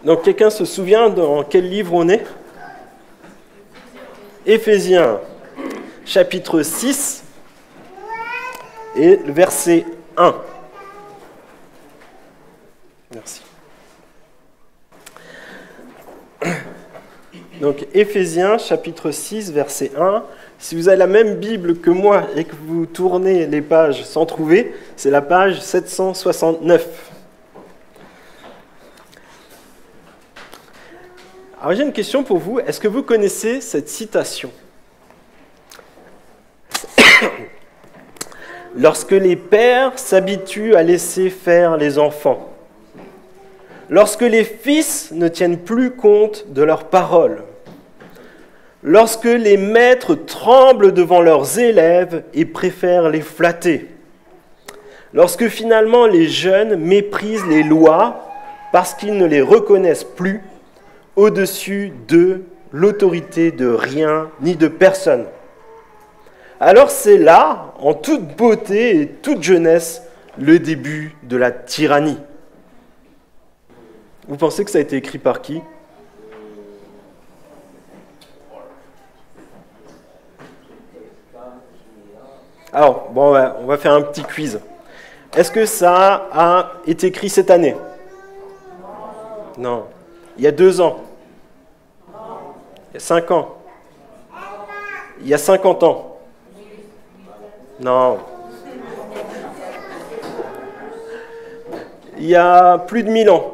Donc quelqu'un se souvient dans quel livre on est? Éphésiens, chapitre 6 et le verset 1. Merci. Donc Éphésiens, chapitre 6, verset 1. Si vous avez la même Bible que moi et que vous tournez les pages sans trouver, c'est la page 769. Alors j'ai une question pour vous. Est-ce que vous connaissez cette citation? Lorsque les pères s'habituent à laisser faire les enfants, lorsque les fils ne tiennent plus compte de leurs paroles, lorsque les maîtres tremblent devant leurs élèves et préfèrent les flatter, lorsque finalement les jeunes méprisent les lois parce qu'ils ne les reconnaissent plus au-dessus de l'autorité de rien ni de personne. Alors c'est là, en toute beauté et toute jeunesse, le début de la tyrannie. Vous pensez que ça a été écrit par qui? Alors, bon, on va faire un petit quiz. Est-ce que ça a été écrit cette année? Non. Il y a 2 ans? Il y a 5 ans? Il y a 50 ans? Non. Il y a plus de 1000 ans?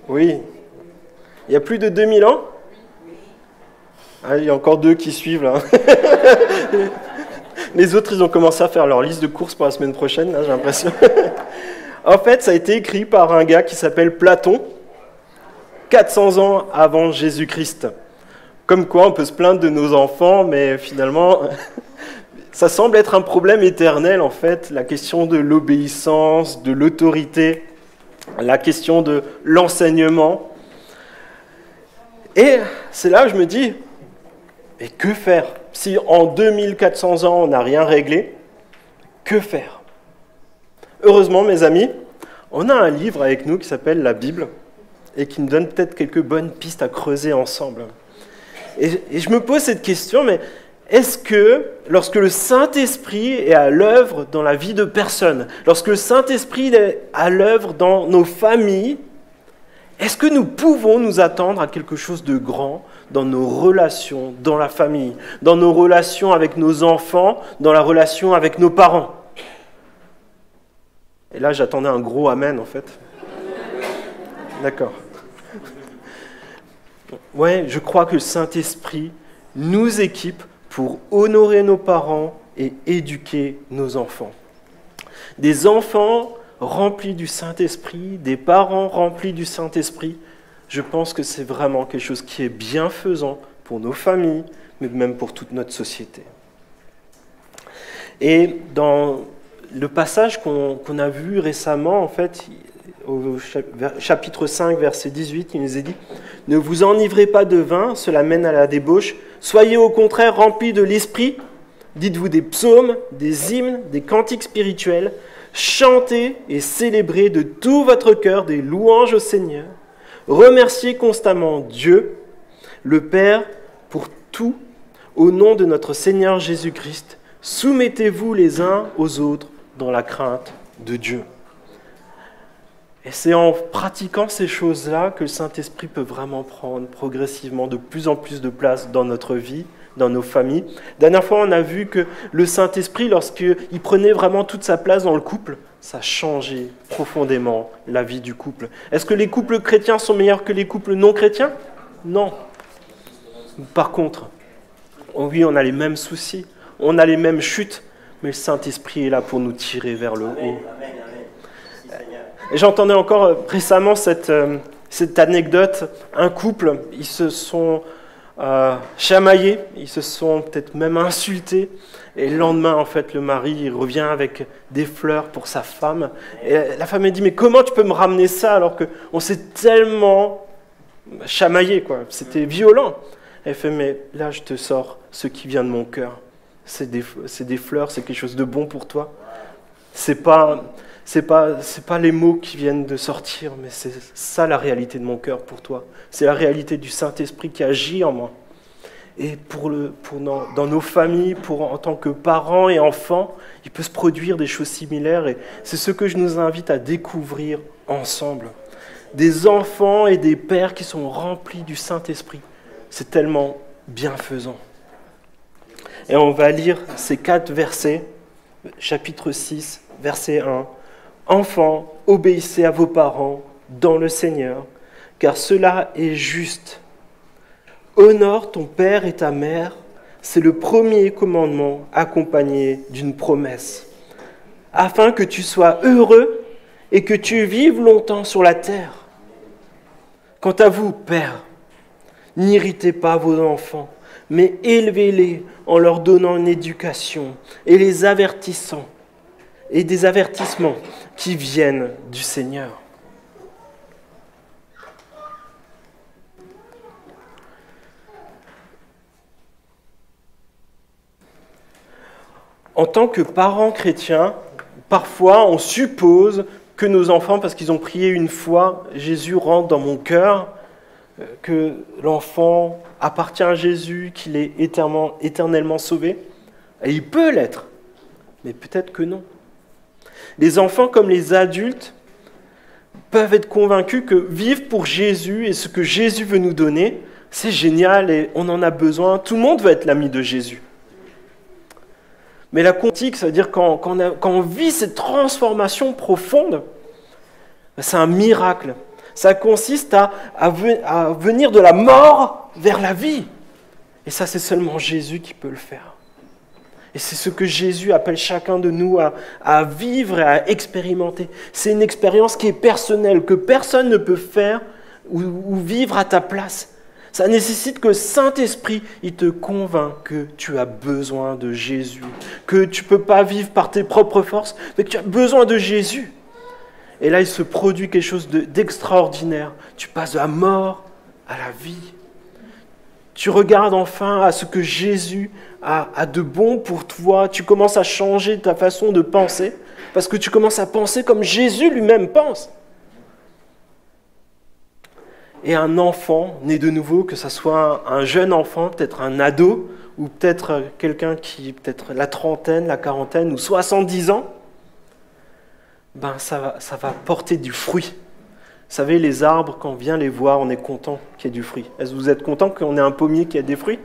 Oui. Il y a plus de 2000 ans? Ah, il y a encore 2 qui suivent là. Les autres, ils ont commencé à faire leur liste de courses pour la semaine prochaine, là, j'ai l'impression. En fait, ça a été écrit par un gars qui s'appelle Platon, 400 ans avant Jésus-Christ. Comme quoi, on peut se plaindre de nos enfants, mais finalement, ça semble être un problème éternel, en fait, la question de l'obéissance, de l'autorité, la question de l'enseignement. Et c'est là que je me dis, mais que faire? Si en 2400 ans, on n'a rien réglé, que faire? Heureusement, mes amis, on a un livre avec nous qui s'appelle la Bible et qui nous donne peut-être quelques bonnes pistes à creuser ensemble. Et je me pose cette question, mais est-ce que lorsque le Saint-Esprit est à l'œuvre dans la vie de personnes, lorsque le Saint-Esprit est à l'œuvre dans nos familles, est-ce que nous pouvons nous attendre à quelque chose de grand dans nos relations, dans la famille, dans nos relations avec nos enfants, dans la relation avec nos parents? Et là, j'attendais un gros amen, en fait. D'accord. Ouais, je crois que le Saint-Esprit nous équipe pour honorer nos parents et éduquer nos enfants. Des enfants remplis du Saint-Esprit, des parents remplis du Saint-Esprit, je pense que c'est vraiment quelque chose qui est bienfaisant pour nos familles, mais même pour toute notre société. Et dans le passage qu'on a vu récemment, en fait, au chapitre 5, verset 18, il nous est dit « Ne vous enivrez pas de vin, cela mène à la débauche. Soyez au contraire remplis de l'esprit. Dites-vous des psaumes, des hymnes, des cantiques spirituels. Chantez et célébrez de tout votre cœur des louanges au Seigneur. Remerciez constamment Dieu, le Père, pour tout, au nom de notre Seigneur Jésus-Christ. Soumettez-vous les uns aux autres dans la crainte de Dieu. » Et c'est en pratiquant ces choses-là que le Saint-Esprit peut vraiment prendre progressivement de plus en plus de place dans notre vie, dans nos familles. La dernière fois, on a vu que le Saint-Esprit, lorsqu'il prenait vraiment toute sa place dans le couple, ça changeait profondément la vie du couple. Est-ce que les couples chrétiens sont meilleurs que les couples non chrétiens? Non. Par contre, oui, on a les mêmes soucis, on a les mêmes chutes, mais le Saint-Esprit est là pour nous tirer vers le haut. Et j'entendais encore récemment cette anecdote. Un couple, ils se sont chamaillés, ils se sont peut-être même insultés. Et le lendemain, en fait, le mari il revient avec des fleurs pour sa femme. Et la femme elle dit « Mais comment tu peux me ramener ça alors qu'on s'est tellement chamaillé, quoi. C'était violent. » Elle fait « Mais là, je te sors ce qui vient de mon cœur. C'est des fleurs, c'est quelque chose de bon pour toi. C'est pas C'est pas les mots qui viennent de sortir, mais c'est ça la réalité de mon cœur pour toi. C'est la réalité du Saint-Esprit qui agit en moi. Et dans nos familles, en tant que parents et enfants, il peut se produire des choses similaires. Et c'est ce que je nous invite à découvrir ensemble. Des enfants et des pères qui sont remplis du Saint-Esprit. C'est tellement bienfaisant. Et on va lire ces 4 versets, chapitre 6, verset 1. « Enfants, obéissez à vos parents dans le Seigneur, car cela est juste. Honore ton père et ta mère, c'est le premier commandement accompagné d'une promesse, afin que tu sois heureux et que tu vives longtemps sur la terre. Quant à vous, pères, n'irritez pas vos enfants, mais élevez-les en leur donnant une éducation et les avertissant, et des avertissements qui viennent du Seigneur. » En tant que parents chrétiens, parfois on suppose que nos enfants, parce qu'ils ont prié une fois, Jésus rentre dans mon cœur, que l'enfant appartient à Jésus, qu'il est éternellement sauvé. Et il peut l'être, mais peut-être que non. Les enfants comme les adultes peuvent être convaincus que vivre pour Jésus et ce que Jésus veut nous donner, c'est génial et on en a besoin. Tout le monde veut être l'ami de Jésus. Mais la quantique, ça veut dire quand on vit cette transformation profonde, c'est un miracle. Ça consiste à venir de la mort vers la vie. Et ça, c'est seulement Jésus qui peut le faire. Et c'est ce que Jésus appelle chacun de nous à vivre et à expérimenter. C'est une expérience qui est personnelle, que personne ne peut faire ou vivre à ta place. Ça nécessite que le Saint-Esprit, il te convainc que tu as besoin de Jésus, que tu ne peux pas vivre par tes propres forces, mais que tu as besoin de Jésus. Et là, il se produit quelque chose d'extraordinaire. Tu passes de la mort à la vie. Tu regardes enfin à ce que Jésus a de bon pour toi. Tu commences à changer ta façon de penser, parce que tu commences à penser comme Jésus lui-même pense. Et un enfant né de nouveau, que ce soit un jeune enfant, peut-être un ado, ou peut-être quelqu'un qui, peut-être la trentaine, la quarantaine, ou 70 ans, ça va porter du fruit. Vous savez, les arbres, quand on vient les voir, on est content qu'il y ait du fruit. Est-ce que vous êtes content qu'on ait un pommier qui a des fruits ?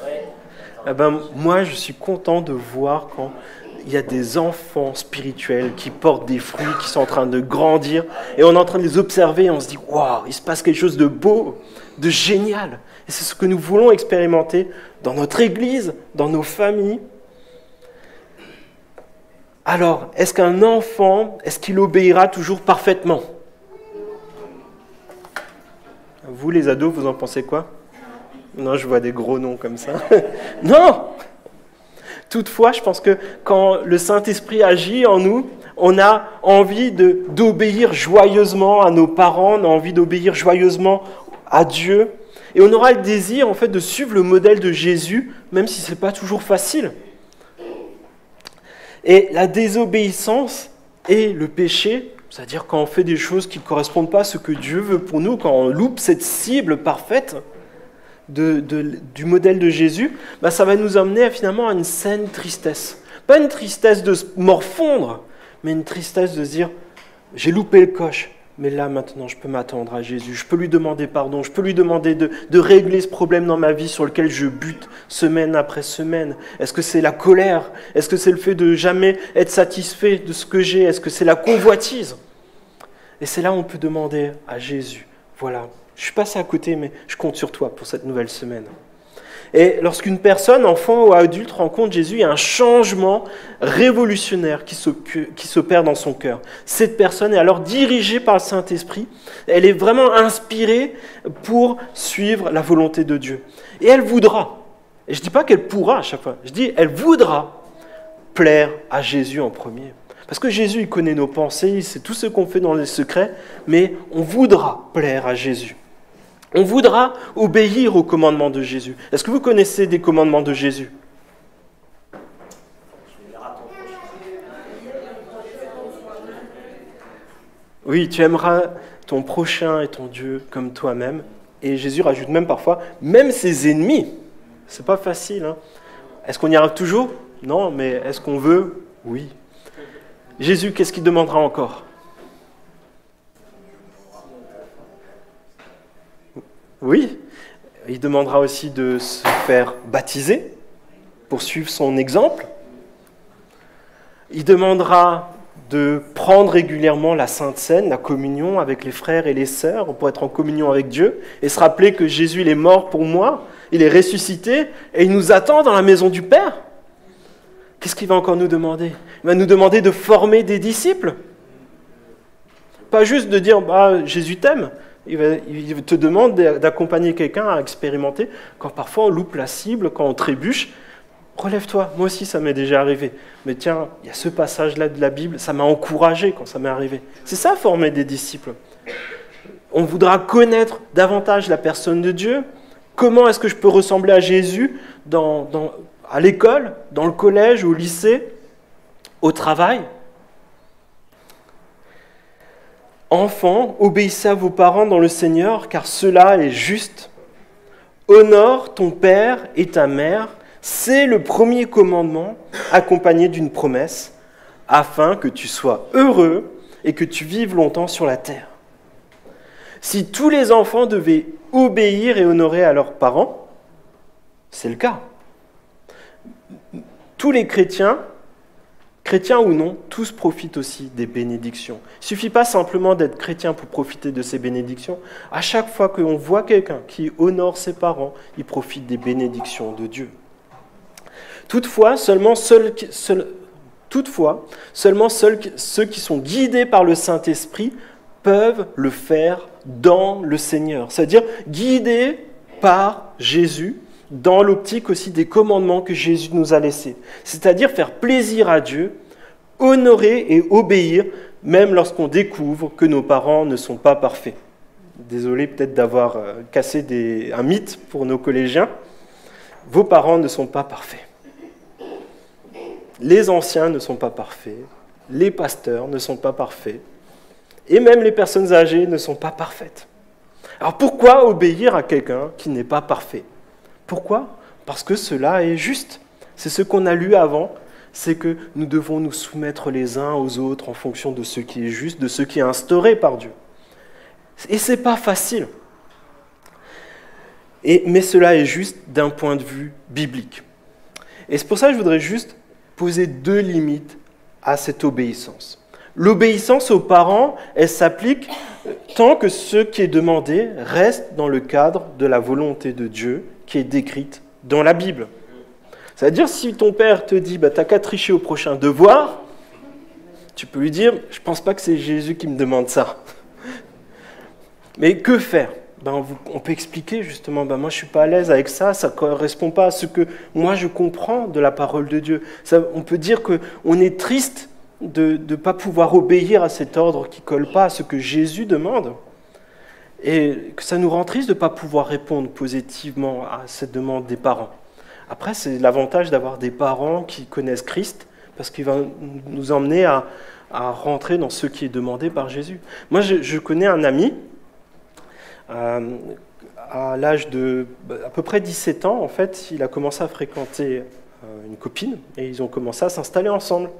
Oui. Moi, je suis content de voir quand il y a des enfants spirituels qui portent des fruits, qui sont en train de grandir, et on est en train de les observer, et on se dit « Waouh, il se passe quelque chose de beau, de génial !» Et c'est ce que nous voulons expérimenter dans notre Église, dans nos familles. Alors, est-ce qu'un enfant, est-ce qu'il obéira toujours parfaitement ? Vous, les ados, vous en pensez quoi ? Non, je vois des gros noms comme ça. Non ! Toutefois, je pense que quand le Saint-Esprit agit en nous, on a envie d'obéir joyeusement à nos parents, on a envie d'obéir joyeusement à Dieu. Et on aura le désir, en fait, de suivre le modèle de Jésus, même si ce n'est pas toujours facile. Et la désobéissance et le péché, c'est-à-dire quand on fait des choses qui ne correspondent pas à ce que Dieu veut pour nous, quand on loupe cette cible parfaite du modèle de Jésus, ça va nous amener finalement à une saine tristesse. Pas une tristesse de se morfondre, mais une tristesse de se dire « j'ai loupé le coche ». Mais là, maintenant, je peux m'attendre à Jésus. Je peux lui demander pardon. Je peux lui demander de régler ce problème dans ma vie sur lequel je bute semaine après semaine. Est-ce que c'est la colère ? Est-ce que c'est le fait de jamais être satisfait de ce que j'ai ? Est-ce que c'est la convoitise ? Et c'est là où on peut demander à Jésus. Voilà, je suis passé à côté, mais je compte sur toi pour cette nouvelle semaine. Et lorsqu'une personne, enfant ou adulte, rencontre Jésus, il y a un changement révolutionnaire qui s'opère dans son cœur. Cette personne est alors dirigée par le Saint-Esprit. Elle est vraiment inspirée pour suivre la volonté de Dieu. Et elle voudra, et je ne dis pas qu'elle pourra à chaque fois, je dis elle voudra plaire à Jésus en premier. Parce que Jésus, il connaît nos pensées, c'est tout ce qu'on fait dans les secrets, mais on voudra plaire à Jésus. On voudra obéir aux commandements de Jésus. Est-ce que vous connaissez des commandements de Jésus ? Oui, tu aimeras ton prochain et ton Dieu comme toi-même. Et Jésus rajoute même parfois, même ses ennemis. C'est pas facile. Hein. Est-ce qu'on y arrive toujours? Non, mais est-ce qu'on veut? Oui. Jésus, qu'est-ce qu'il demandera encore? Oui, il demandera aussi de se faire baptiser pour suivre son exemple. Il demandera de prendre régulièrement la Sainte Seine, la communion avec les frères et les sœurs pour être en communion avec Dieu et se rappeler que Jésus il est mort pour moi, il est ressuscité et il nous attend dans la maison du Père. Qu'est-ce qu'il va encore nous demander? Il va nous demander de former des disciples. Pas juste de dire « Jésus t'aime ». Il te demande d'accompagner quelqu'un à expérimenter quand parfois on loupe la cible, quand on trébuche. Relève-toi, moi aussi ça m'est déjà arrivé. Mais tiens, il y a ce passage-là de la Bible, ça m'a encouragé quand ça m'est arrivé. C'est ça, former des disciples. On voudra connaître davantage la personne de Dieu. Comment est-ce que je peux ressembler à Jésus à l'école, dans le collège, au lycée, au travail? Enfants, obéissez à vos parents dans le Seigneur, car cela est juste. Honore ton père et ta mère, c'est le premier commandement, accompagné d'une promesse, afin que tu sois heureux et que tu vives longtemps sur la terre. Si tous les enfants devaient obéir et honorer à leurs parents, c'est le cas. Tous les chrétiens ou non, tous profitent aussi des bénédictions. Il ne suffit pas simplement d'être chrétien pour profiter de ces bénédictions. À chaque fois qu'on voit quelqu'un qui honore ses parents, il profite des bénédictions de Dieu. Toutefois, seulement ceux qui sont guidés par le Saint-Esprit peuvent le faire dans le Seigneur. C'est-à-dire guidés par Jésus, dans l'optique aussi des commandements que Jésus nous a laissés. C'est-à-dire faire plaisir à Dieu, honorer et obéir, même lorsqu'on découvre que nos parents ne sont pas parfaits. Désolé peut-être d'avoir cassé un mythe pour nos collégiens. Vos parents ne sont pas parfaits. Les anciens ne sont pas parfaits. Les pasteurs ne sont pas parfaits. Et même les personnes âgées ne sont pas parfaites. Alors pourquoi obéir à quelqu'un qui n'est pas parfait? Pourquoi? Parce que cela est juste. C'est ce qu'on a lu avant, c'est que nous devons nous soumettre les uns aux autres en fonction de ce qui est juste, de ce qui est instauré par Dieu. Et ce n'est pas facile. Mais cela est juste d'un point de vue biblique. Et c'est pour ça que je voudrais juste poser 2 limites à cette obéissance. L'obéissance aux parents, elle s'applique tant que ce qui est demandé reste dans le cadre de la volonté de Dieu qui est décrite dans la Bible. C'est-à-dire, si ton père te dit « t'as qu'à tricher au prochain devoir », tu peux lui dire « je ne pense pas que c'est Jésus qui me demande ça ». Mais que faire? On peut expliquer justement, moi je ne suis pas à l'aise avec ça, ça ne correspond pas à ce que moi je comprends de la parole de Dieu. On peut dire qu'on est triste de ne pas pouvoir obéir à cet ordre qui ne colle pas à ce que Jésus demande. Et que ça nous rend triste de ne pas pouvoir répondre positivement à cette demande des parents. Après, c'est l'avantage d'avoir des parents qui connaissent Christ, parce qu'il va nous emmener à rentrer dans ce qui est demandé par Jésus. Moi, je connais un ami, à l'âge de à peu près 17 ans, en fait, il a commencé à fréquenter une copine, et ils ont commencé à s'installer ensemble.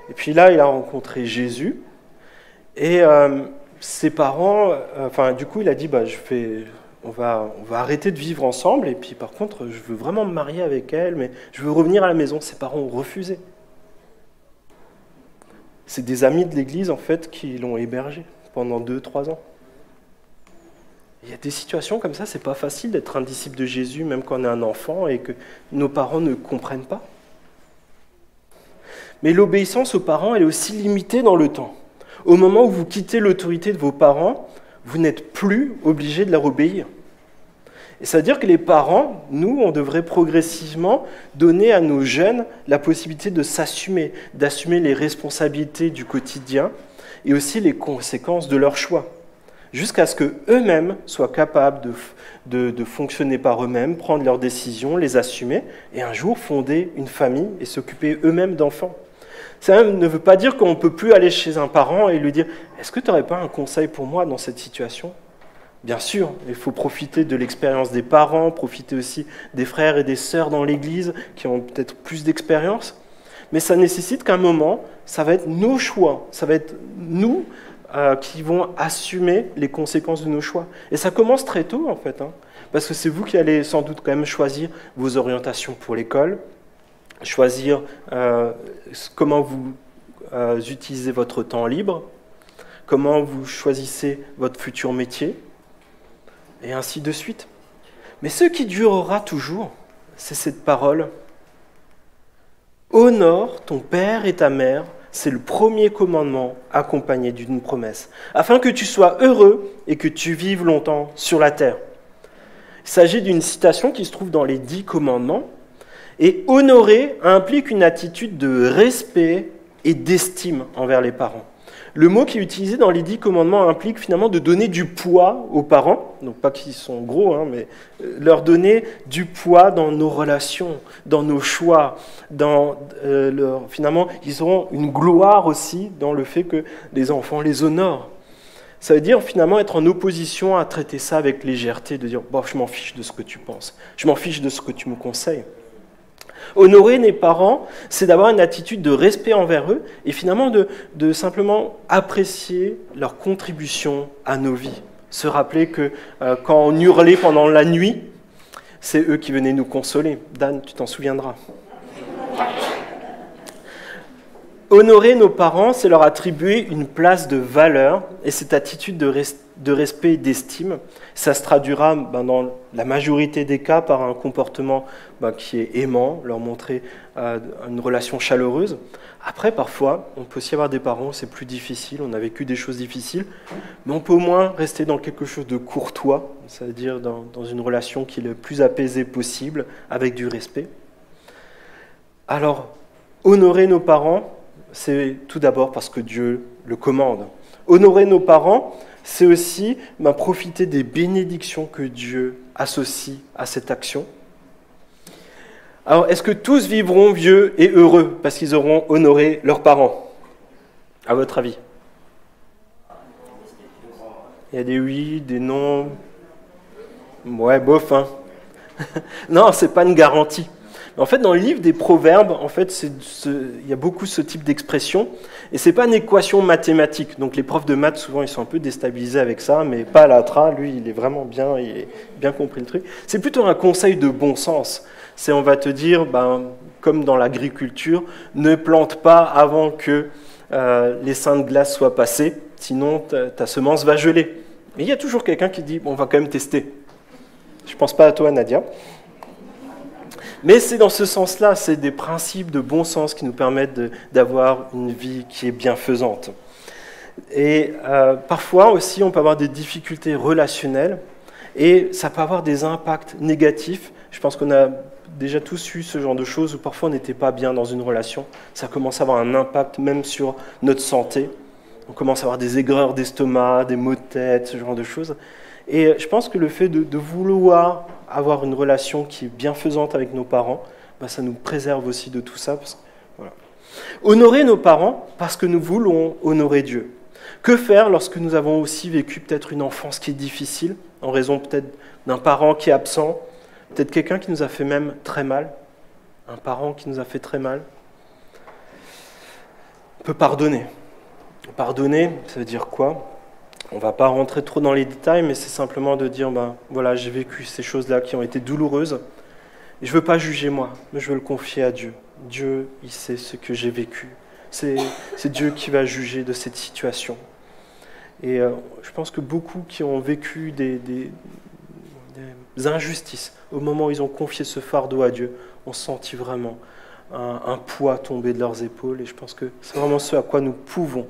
Et puis là, il a rencontré Jésus, et ses parents, du coup, il a dit, on va arrêter de vivre ensemble, et puis par contre, je veux vraiment me marier avec elle, mais je veux revenir à la maison. Ses parents ont refusé. C'est des amis de l'église, en fait, qui l'ont hébergé pendant 2-3 ans. Il y a des situations comme ça, c'est pas facile d'être un disciple de Jésus, même quand on est un enfant, et que nos parents ne comprennent pas. Mais l'obéissance aux parents, elle est aussi limitée dans le temps. Au moment où vous quittez l'autorité de vos parents, vous n'êtes plus obligé de leur obéir. Et ça veut dire que les parents, nous, on devrait progressivement donner à nos jeunes la possibilité de s'assumer, d'assumer les responsabilités du quotidien et aussi les conséquences de leurs choix, jusqu'à ce qu'eux-mêmes soient capables de fonctionner par eux-mêmes, prendre leurs décisions, les assumer, et un jour fonder une famille et s'occuper eux-mêmes d'enfants. Ça ne veut pas dire qu'on ne peut plus aller chez un parent et lui dire « Est-ce que tu n'aurais pas un conseil pour moi dans cette situation ?» Bien sûr, il faut profiter de l'expérience des parents, profiter aussi des frères et des sœurs dans l'Église qui ont peut-être plus d'expérience, mais ça nécessite qu'à un moment, ça va être nos choix, ça va être nous qui vont assumer les conséquences de nos choix. Et ça commence très tôt en fait, parce que c'est vous qui allez sans doute quand même choisir vos orientations pour l'école, choisir comment vous utilisez votre temps libre, comment vous choisissez votre futur métier, et ainsi de suite. Mais ce qui durera toujours, c'est cette parole. Honore ton père et ta mère, c'est le premier commandement accompagné d'une promesse, afin que tu sois heureux et que tu vives longtemps sur la terre. Il s'agit d'une citation qui se trouve dans les 10 commandements, et honorer implique une attitude de respect et d'estime envers les parents. Le mot qui est utilisé dans les 10 commandements implique finalement de donner du poids aux parents, donc pas qu'ils sont gros, mais leur donner du poids dans nos relations, dans nos choix, finalement ils auront une gloire aussi dans le fait que les enfants les honorent. Ça veut dire finalement être en opposition à traiter ça avec légèreté, de dire bon, je m'en fiche de ce que tu penses, je m'en fiche de ce que tu me conseilles. Honorer les parents, c'est d'avoir une attitude de respect envers eux et finalement de simplement apprécier leur contribution à nos vies. Se rappeler que quand on hurlait pendant la nuit, c'est eux qui venaient nous consoler. Dan, tu t'en souviendras. Honorer nos parents, c'est leur attribuer une place de valeur et cette attitude de respect et d'estime, ça se traduira dans la majorité des cas par un comportement qui est aimant, leur montrer une relation chaleureuse. Après, parfois, on peut aussi avoir des parents où c'est plus difficile, on a vécu des choses difficiles, mais on peut au moins rester dans quelque chose de courtois, c'est-à-dire dans une relation qui est le plus apaisée possible, avec du respect. Alors, honorer nos parents, c'est tout d'abord parce que Dieu le commande. Honorer nos parents, c'est aussi profiter des bénédictions que Dieu associe à cette action. Alors, est-ce que tous vivront vieux et heureux parce qu'ils auront honoré leurs parents, à votre avis? Il y a des oui, des non. Ouais, bof, Non, c'est pas une garantie. En fait, dans le livre des Proverbes, en fait, il y a beaucoup ce type d'expression, et c'est pas une équation mathématique. Donc les profs de maths, souvent, ils sont un peu déstabilisés avec ça, mais pas Latra, lui, il est vraiment bien, il a bien compris le truc. C'est plutôt un conseil de bon sens. On va te dire, comme dans l'agriculture, ne plante pas avant que les seins de glace soient passés, sinon ta semence va geler. Mais il y a toujours quelqu'un qui dit, on va quand même tester. Je pense pas à toi, Nadia. Mais c'est dans ce sens-là, c'est des principes de bon sens qui nous permettent d'avoir une vie qui est bienfaisante. Et parfois aussi, on peut avoir des difficultés relationnelles et ça peut avoir des impacts négatifs. Je pense qu'on a déjà tous eu ce genre de choses où parfois on n'était pas bien dans une relation. Ça commence à avoir un impact même sur notre santé. On commence à avoir des aigreurs d'estomac, des maux de tête, ce genre de choses. Et je pense que le fait de vouloir avoir une relation qui est bienfaisante avec nos parents, ça nous préserve aussi de tout ça. Voilà. Honorer nos parents parce que nous voulons honorer Dieu. Que faire lorsque nous avons aussi vécu peut-être une enfance qui est difficile, en raison peut-être d'un parent qui est absent, peut-être quelqu'un qui nous a fait même très mal, un parent qui nous a fait très mal? On peut pardonner. Pardonner, ça veut dire quoi? On ne va pas rentrer trop dans les détails, mais c'est simplement de dire, voilà, j'ai vécu ces choses-là qui ont été douloureuses. Et je ne veux pas juger moi, mais je veux le confier à Dieu. Dieu, il sait ce que j'ai vécu. C'est Dieu qui va juger de cette situation. Et je pense que beaucoup qui ont vécu des injustices, au moment où ils ont confié ce fardeau à Dieu, ont senti vraiment un poids tomber de leurs épaules. Et je pense que c'est vraiment ce à quoi nous pouvons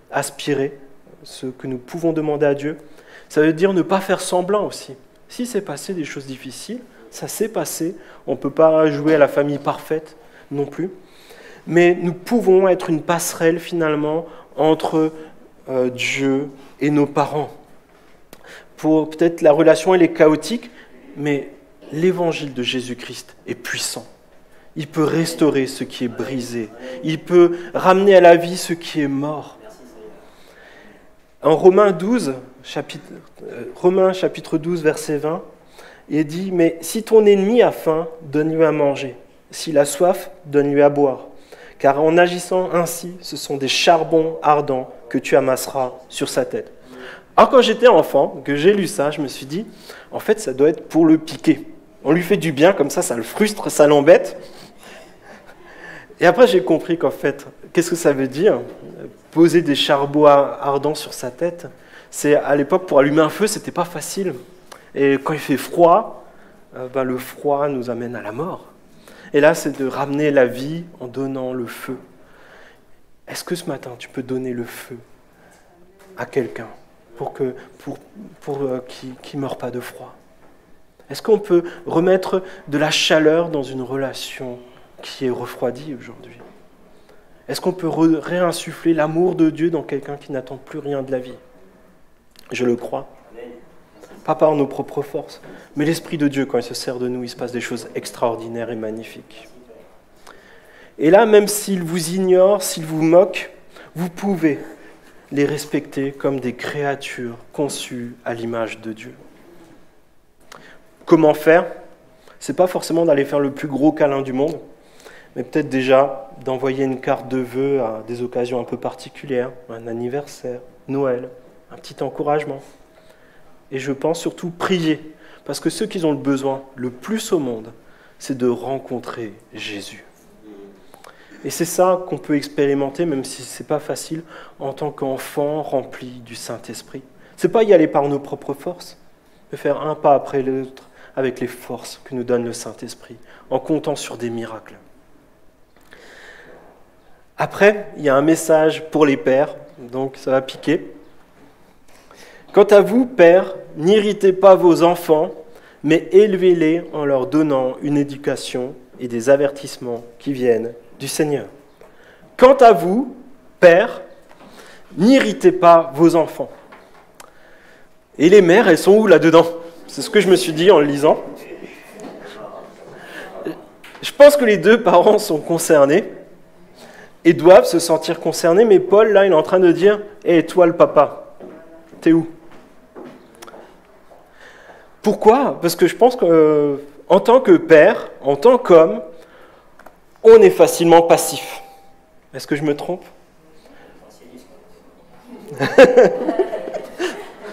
aspirer, ce que nous pouvons demander à Dieu. Ça veut dire ne pas faire semblant aussi. Si c'est passé des choses difficiles, ça s'est passé. On ne peut pas jouer à la famille parfaite non plus. Mais nous pouvons être une passerelle finalement entre Dieu et nos parents. Peut-être la relation elle est chaotique, mais l'évangile de Jésus-Christ est puissant. Il peut restaurer ce qui est brisé. Il peut ramener à la vie ce qui est mort. En Romains chapitre 12, verset 20, il dit « Mais si ton ennemi a faim, donne-lui à manger. S'il a soif, donne-lui à boire. Car en agissant ainsi, ce sont des charbons ardents que tu amasseras sur sa tête. » Alors quand j'étais enfant, que j'ai lu ça, je me suis dit « En fait, ça doit être pour le piquer. On lui fait du bien, comme ça le frustre, ça l'embête. » Et après, j'ai compris qu'en fait, qu'est-ce que ça veut dire ? Poser des charbons ardents sur sa tête, c'est à l'époque, pour allumer un feu, c'était pas facile. Et quand il fait froid, le froid nous amène à la mort. Et là, c'est de ramener la vie en donnant le feu. Est-ce que ce matin, tu peux donner le feu à quelqu'un pour qu'il ne meure pas de froid ? Est-ce qu'on peut remettre de la chaleur dans une relation qui est refroidie aujourd'hui ? Est-ce qu'on peut réinsuffler l'amour de Dieu dans quelqu'un qui n'attend plus rien de la vie ? Je le crois. Pas par nos propres forces, mais l'Esprit de Dieu, quand il se sert de nous, il se passe des choses extraordinaires et magnifiques. Et là, même s'ils vous ignorent, s'ils vous moquent, vous pouvez les respecter comme des créatures conçues à l'image de Dieu. Comment faire ? Ce n'est pas forcément d'aller faire le plus gros câlin du monde, mais peut-être déjà d'envoyer une carte de vœux à des occasions un peu particulières, un anniversaire, Noël, un petit encouragement. Et je pense surtout prier, parce que ceux qui ont le besoin le plus au monde, c'est de rencontrer Jésus. Et c'est ça qu'on peut expérimenter, même si ce n'est pas facile, en tant qu'enfant rempli du Saint-Esprit. Ce n'est pas y aller par nos propres forces, mais faire un pas après l'autre avec les forces que nous donne le Saint-Esprit, en comptant sur des miracles. Après, il y a un message pour les pères, donc ça va piquer. Quant à vous, pères, n'irritez pas vos enfants, mais élevez-les en leur donnant une éducation et des avertissements qui viennent du Seigneur. Quant à vous, pères, n'irritez pas vos enfants. Et les mères, elles sont où là-dedans ? C'est ce que je me suis dit en le lisant. Je pense que les deux parents sont concernés et doivent se sentir concernés, mais Paul, là, il est en train de dire « Hé, toi le papa, t'es où ?» Pourquoi ? Parce que je pense qu'en tant que père, en tant qu'homme, on est facilement passif. Est-ce que je me trompe ?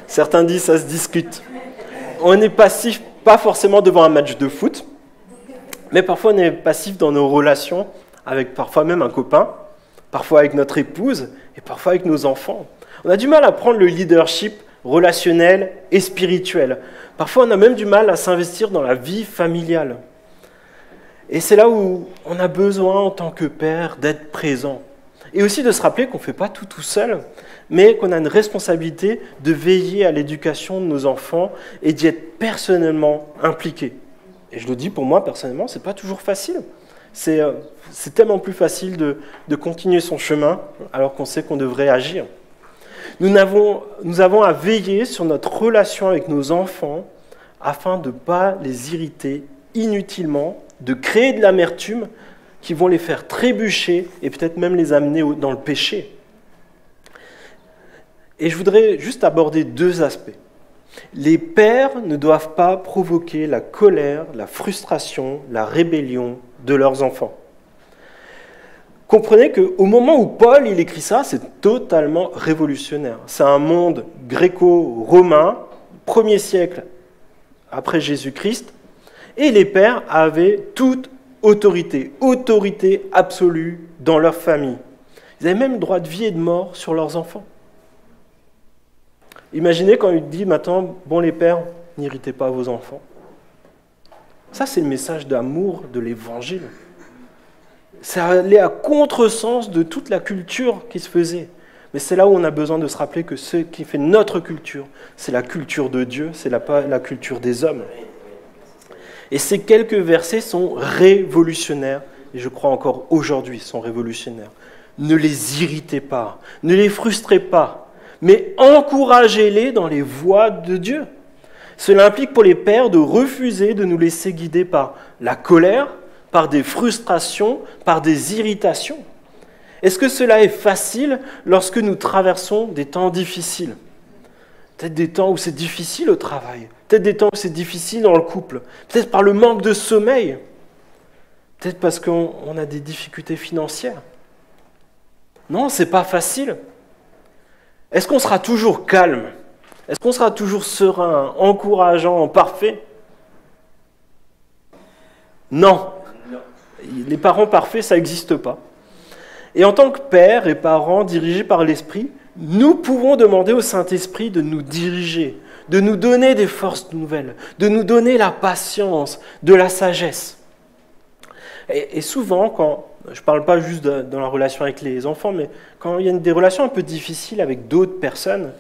Certains disent ça se discute. On est passif, pas forcément devant un match de foot, mais parfois on est passif dans nos relations, avec parfois même un copain, parfois avec notre épouse et parfois avec nos enfants. On a du mal à prendre le leadership relationnel et spirituel. Parfois, on a même du mal à s'investir dans la vie familiale. Et c'est là où on a besoin, en tant que père, d'être présent. Et aussi de se rappeler qu'on ne fait pas tout seul, mais qu'on a une responsabilité de veiller à l'éducation de nos enfants et d'y être personnellement impliqué. Et je le dis pour moi, personnellement, ce n'est pas toujours facile. C'est tellement plus facile de continuer son chemin alors qu'on sait qu'on devrait agir. Nous avons à veiller sur notre relation avec nos enfants afin de ne pas les irriter inutilement, de créer de l'amertume qui vont les faire trébucher et peut-être même les amener dans le péché. Et je voudrais juste aborder deux aspects. Les pères ne doivent pas provoquer la colère, la frustration, la rébellion de leurs enfants. Comprenez qu'au moment où Paul il écrit ça, c'est totalement révolutionnaire. C'est un monde gréco-romain, 1er siècle après Jésus-Christ, et les pères avaient toute autorité absolue dans leur famille. Ils avaient même le droit de vie et de mort sur leurs enfants. Imaginez quand il dit maintenant, bon les pères, n'irritez pas vos enfants. Ça c'est le message d'amour de l'évangile. Ça allait à contresens de toute la culture qui se faisait. Mais c'est là où on a besoin de se rappeler que ce qui fait notre culture, c'est la culture de Dieu, c'est pas la culture des hommes. Et ces quelques versets sont révolutionnaires, et je crois encore aujourd'hui sont révolutionnaires. Ne les irritez pas, ne les frustrez pas, mais encouragez-les dans les voies de Dieu. Cela implique pour les pères de refuser de nous laisser guider par la colère, par des frustrations, par des irritations? Est-ce que cela est facile lorsque nous traversons des temps difficiles? Peut-être des temps où c'est difficile au travail, peut-être des temps où c'est difficile dans le couple, peut-être par le manque de sommeil, peut-être parce qu'on a des difficultés financières. Non, c'est pas facile. Est-ce qu'on sera toujours calme? Est-ce qu'on sera toujours serein, encourageant, parfait? Non. Les parents parfaits, ça n'existe pas. Et en tant que pères et parents dirigés par l'Esprit, nous pouvons demander au Saint-Esprit de nous diriger, de nous donner des forces nouvelles, de nous donner la patience, de la sagesse. Et souvent, quand je ne parle pas juste dans la relation avec les enfants, mais quand il y a des relations un peu difficiles avec d'autres personnes,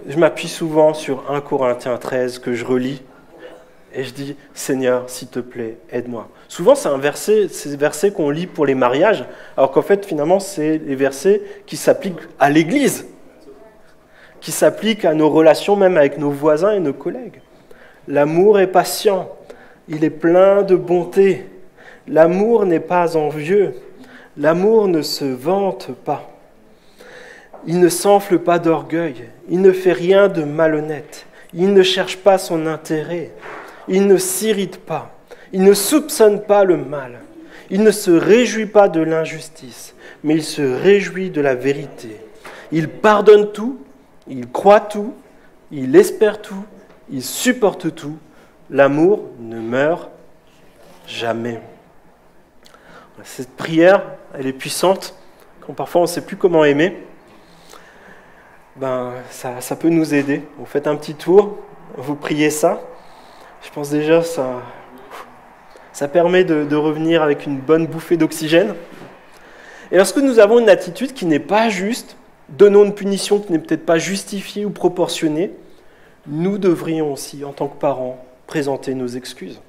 je m'appuie souvent sur 1 Corinthiens 13 que je relis et je dis « Seigneur, s'il te plaît, aide-moi ». Souvent, c'est ces versets qu'on lit pour les mariages, alors qu'en fait, finalement, c'est les versets qui s'appliquent à l'Église, qui s'appliquent à nos relations même avec nos voisins et nos collègues. L'amour est patient, il est plein de bonté. L'amour n'est pas envieux, l'amour ne se vante pas. Il ne s'enfle pas d'orgueil, il ne fait rien de malhonnête, il ne cherche pas son intérêt, il ne s'irrite pas, il ne soupçonne pas le mal, il ne se réjouit pas de l'injustice, mais il se réjouit de la vérité. Il pardonne tout, il croit tout, il espère tout, il supporte tout. L'amour ne meurt jamais. Cette prière, elle est puissante, quand parfois on ne sait plus comment aimer. Ça peut nous aider. Vous faites un petit tour, vous priez ça. Je pense déjà ça permet de revenir avec une bonne bouffée d'oxygène. Et lorsque nous avons une attitude qui n'est pas juste, donnons une punition qui n'est peut-être pas justifiée ou proportionnée, nous devrions aussi, en tant que parents, présenter nos excuses.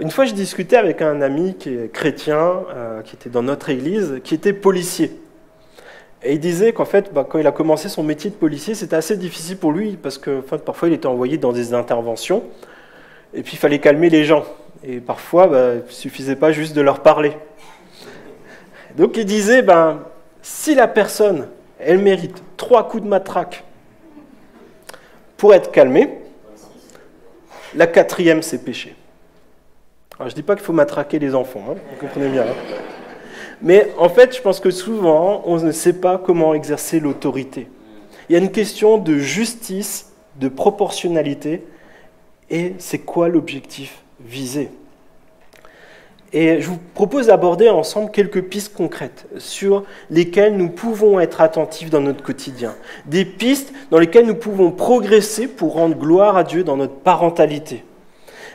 Une fois, je discutais avec un ami qui est chrétien, qui était dans notre église, qui était policier. Et il disait qu'en fait, quand il a commencé son métier de policier, c'était assez difficile pour lui, parce que parfois il était envoyé dans des interventions, et puis il fallait calmer les gens. Et parfois, il ne suffisait pas juste de leur parler. Donc il disait, si la personne, elle mérite 3 coups de matraque pour être calmée, la 4e, c'est péché. Alors, je ne dis pas qu'il faut matraquer les enfants, vous comprenez bien. Mais en fait, je pense que souvent, on ne sait pas comment exercer l'autorité. Il y a une question de justice, de proportionnalité, et c'est quoi l'objectif visé? Et je vous propose d'aborder ensemble quelques pistes concrètes sur lesquelles nous pouvons être attentifs dans notre quotidien. Des pistes dans lesquelles nous pouvons progresser pour rendre gloire à Dieu dans notre parentalité.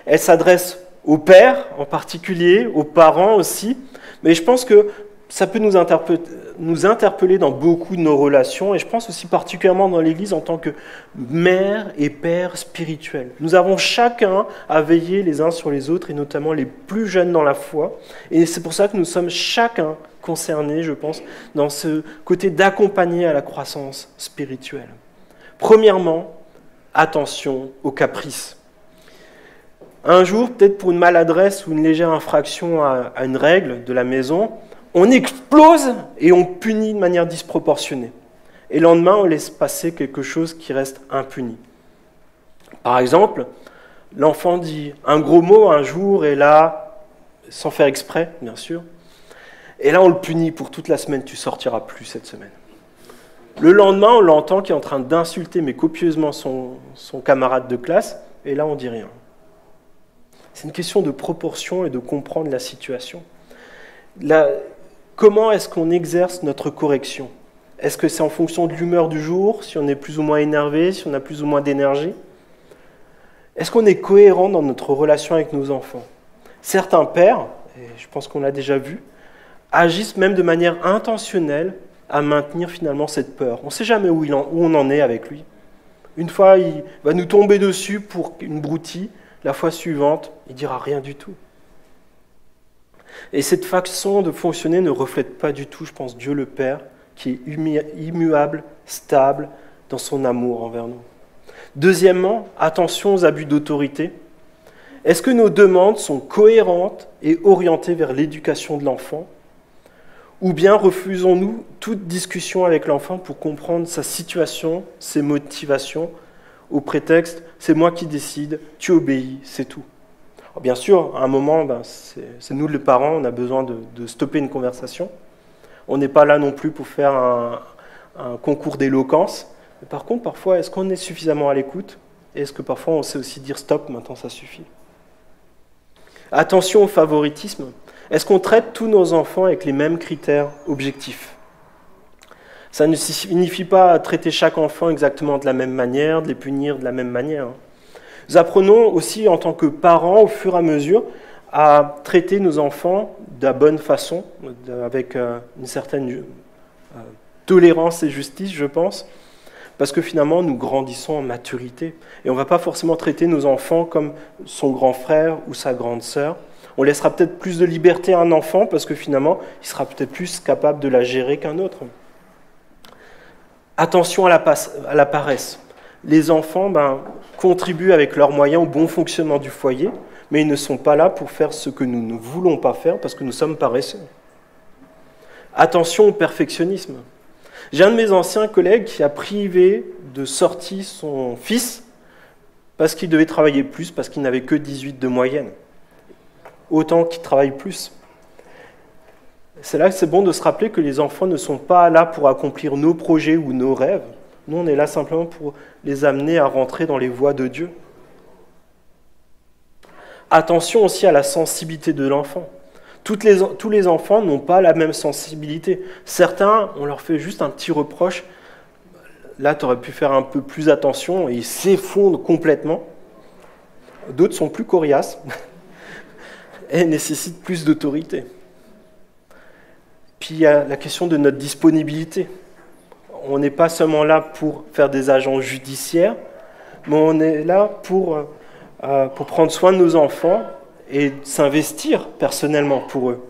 Elles s'adressent aux pères en particulier, aux parents aussi, mais je pense que ça peut nous interpeller dans beaucoup de nos relations, et je pense aussi particulièrement dans l'Église en tant que mère et père spirituels. Nous avons chacun à veiller les uns sur les autres, et notamment les plus jeunes dans la foi, et c'est pour ça que nous sommes chacun concernés, je pense, dans ce côté d'accompagner à la croissance spirituelle. Premièrement, attention aux caprices. Un jour, peut-être pour une maladresse ou une légère infraction à une règle de la maison, on explose et on punit de manière disproportionnée. Et le lendemain, on laisse passer quelque chose qui reste impuni. Par exemple, l'enfant dit un gros mot un jour et là, sans faire exprès, bien sûr, et là on le punit pour toute la semaine, tu sortiras plus cette semaine. Le lendemain, on l'entend qui est en train d'insulter mais copieusement son camarade de classe, et là on dit rien. C'est une question de proportion et de comprendre la situation. Comment est-ce qu'on exerce notre correction? Est-ce que c'est en fonction de l'humeur du jour, si on est plus ou moins énervé, si on a plus ou moins d'énergie? Est-ce qu'on est cohérent dans notre relation avec nos enfants? Certains pères, et je pense qu'on l'a déjà vu, agissent même de manière intentionnelle à maintenir finalement cette peur. On ne sait jamais où on en est avec lui. Une fois, il va nous tomber dessus pour une broutille. La fois suivante, il ne dira rien du tout. Et cette façon de fonctionner ne reflète pas du tout, je pense, Dieu le Père, qui est immuable, stable dans son amour envers nous. Deuxièmement, attention aux abus d'autorité. Est-ce que nos demandes sont cohérentes et orientées vers l'éducation de l'enfant? Ou bien refusons-nous toute discussion avec l'enfant pour comprendre sa situation, ses motivations, au prétexte « c'est moi qui décide, tu obéis, c'est tout ». Bien sûr, à un moment, c'est nous les parents, on a besoin de stopper une conversation. On n'est pas là non plus pour faire un concours d'éloquence. Mais par contre, parfois, est-ce qu'on est suffisamment à l'écoute? Et est-ce que parfois on sait aussi dire stop, maintenant ça suffit? Attention au favoritisme. Est-ce qu'on traite tous nos enfants avec les mêmes critères objectifs? Ça ne signifie pas traiter chaque enfant exactement de la même manière, de les punir de la même manière. Nous apprenons aussi en tant que parents, au fur et à mesure, à traiter nos enfants de la bonne façon, avec une certaine tolérance et justice, je pense, parce que finalement, nous grandissons en maturité. Et on ne va pas forcément traiter nos enfants comme son grand frère ou sa grande sœur. On laissera peut-être plus de liberté à un enfant, parce que finalement, il sera peut-être plus capable de la gérer qu'un autre. Attention à la paresse. Les enfants contribuent avec leurs moyens au bon fonctionnement du foyer, mais ils ne sont pas là pour faire ce que nous ne voulons pas faire parce que nous sommes paresseux. Attention au perfectionnisme. J'ai un de mes anciens collègues qui a privé de sortie son fils parce qu'il devait travailler plus, parce qu'il n'avait que 18 de moyenne. Autant qu'il travaille plus. C'est là que c'est bon de se rappeler que les enfants ne sont pas là pour accomplir nos projets ou nos rêves. Nous, on est là simplement pour les amener à rentrer dans les voies de Dieu. Attention aussi à la sensibilité de l'enfant. Tous les enfants n'ont pas la même sensibilité. Certains, on leur fait juste un petit reproche. Là, tu aurais pu faire un peu plus attention et ils s'effondrent complètement. D'autres sont plus coriaces et nécessitent plus d'autorité. Puis il y a la question de notre disponibilité. On n'est pas seulement là pour faire des agents judiciaires, mais on est là pour prendre soin de nos enfants et s'investir personnellement pour eux.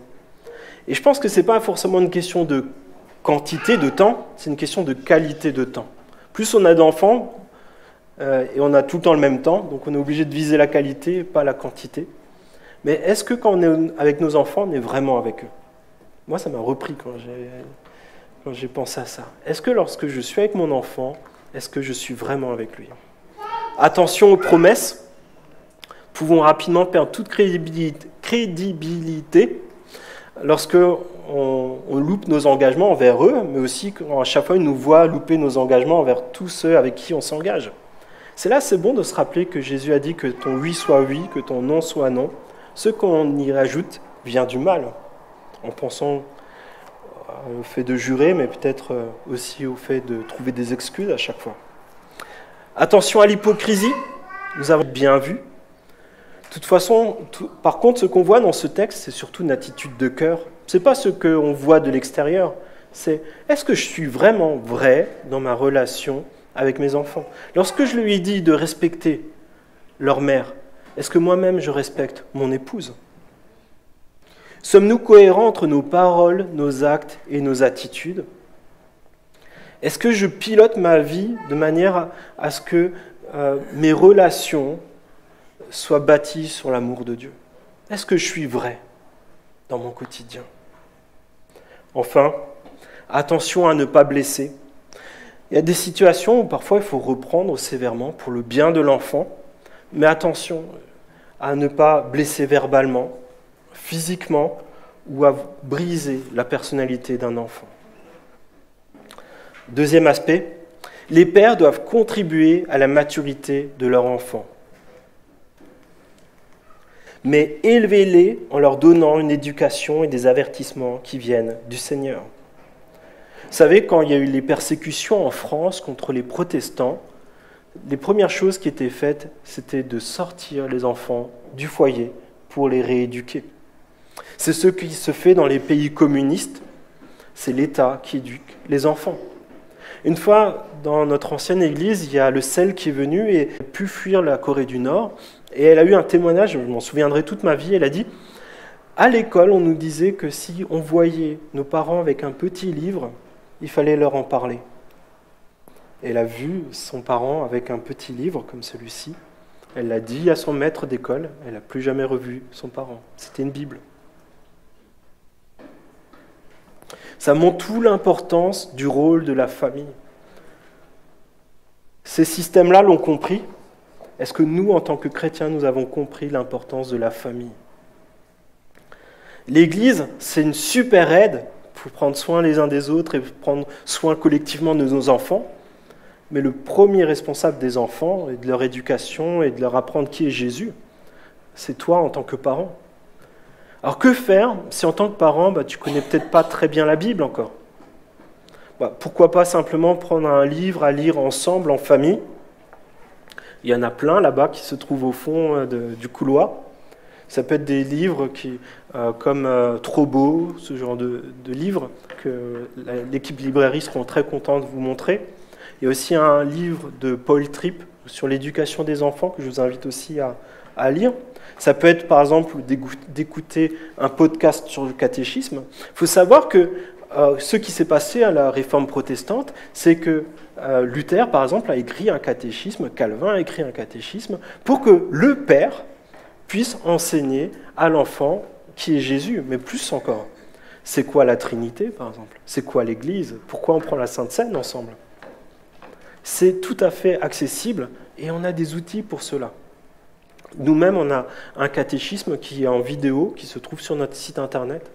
Et je pense que ce n'est pas forcément une question de quantité de temps, c'est une question de qualité de temps. Plus on a d'enfants, et on a tout le temps le même temps, donc on est obligé de viser la qualité, pas la quantité. Mais est-ce que quand on est avec nos enfants, on est vraiment avec eux? Moi, ça m'a repris quand j'ai pensé à ça. Est-ce que lorsque je suis avec mon enfant, est-ce que je suis vraiment avec lui? Attention aux promesses. Pouvons rapidement perdre toute crédibilité lorsque on loupe nos engagements envers eux, mais aussi quand à chaque fois ils nous voient louper nos engagements envers tous ceux avec qui on s'engage. C'est bon de se rappeler que Jésus a dit que ton oui soit oui, que ton non soit non. Ce qu'on y rajoute vient du mal, en pensant au fait de jurer, mais peut-être aussi au fait de trouver des excuses à chaque fois. Attention à l'hypocrisie, nous avons bien vu. De toute façon, par contre, ce qu'on voit dans ce texte, c'est surtout une attitude de cœur. Ce n'est pas ce qu'on voit de l'extérieur, c'est est-ce que je suis vraiment vrai dans ma relation avec mes enfants? Lorsque je lui ai dit de respecter leur mère, est-ce que moi-même je respecte mon épouse? Sommes-nous cohérents entre nos paroles, nos actes et nos attitudes? Est-ce que je pilote ma vie de manière à ce que mes relations soient bâties sur l'amour de Dieu? Est-ce que je suis vrai dans mon quotidien? Enfin, attention à ne pas blesser. Il y a des situations où parfois il faut reprendre sévèrement pour le bien de l'enfant, mais attention à ne pas blesser verbalement, physiquement, ou à briser la personnalité d'un enfant. Deuxième aspect, les pères doivent contribuer à la maturité de leur enfant. Mais élevez-les en leur donnant une éducation et des avertissements qui viennent du Seigneur. Vous savez, quand il y a eu les persécutions en France contre les protestants, les premières choses qui étaient faites, c'était de sortir les enfants du foyer pour les rééduquer. C'est ce qui se fait dans les pays communistes, c'est l'État qui éduque les enfants. Une fois, dans notre ancienne église, il y a le CEL qui est venu et a pu fuir la Corée du Nord. Et elle a eu un témoignage, je m'en souviendrai toute ma vie, elle a dit « À l'école, on nous disait que si on voyait nos parents avec un petit livre, il fallait leur en parler. » Elle a vu son parent avec un petit livre comme celui-ci, Elle l'a dit à son maître d'école, elle n'a plus jamais revu son parent. C'était une Bible. Ça montre toute l'importance du rôle de la famille. Ces systèmes-là l'ont compris. Est-ce que nous, en tant que chrétiens, nous avons compris l'importance de la famille? L'Église, c'est une super aide pour prendre soin les uns des autres et prendre soin collectivement de nos enfants. Mais le premier responsable des enfants et de leur éducation et de leur apprendre qui est Jésus, c'est toi en tant que parent. Alors que faire si en tant que parent, tu ne connais peut-être pas très bien la Bible encore? Pourquoi pas simplement prendre un livre à lire ensemble en famille? Il y en a plein là-bas qui se trouvent au fond du couloir. Ça peut être des livres comme Trop beau, ce genre de livres que l'équipe librairie seront très contente de vous montrer. Il y a aussi un livre de Paul Tripp sur l'éducation des enfants que je vous invite aussi à lire. Ça peut être par exemple d'écouter un podcast sur le catéchisme. Il faut savoir que ce qui s'est passé à la Réforme protestante, c'est que Luther, par exemple, a écrit un catéchisme, Calvin a écrit un catéchisme, pour que le père puisse enseigner à l'enfant qui est Jésus, mais plus encore. C'est quoi la Trinité, par exemple? C'est quoi l'Église? Pourquoi on prend la Sainte Seine ensemble? C'est tout à fait accessible et on a des outils pour cela. Nous-mêmes, on a un catéchisme qui est en vidéo, qui se trouve sur notre site internet.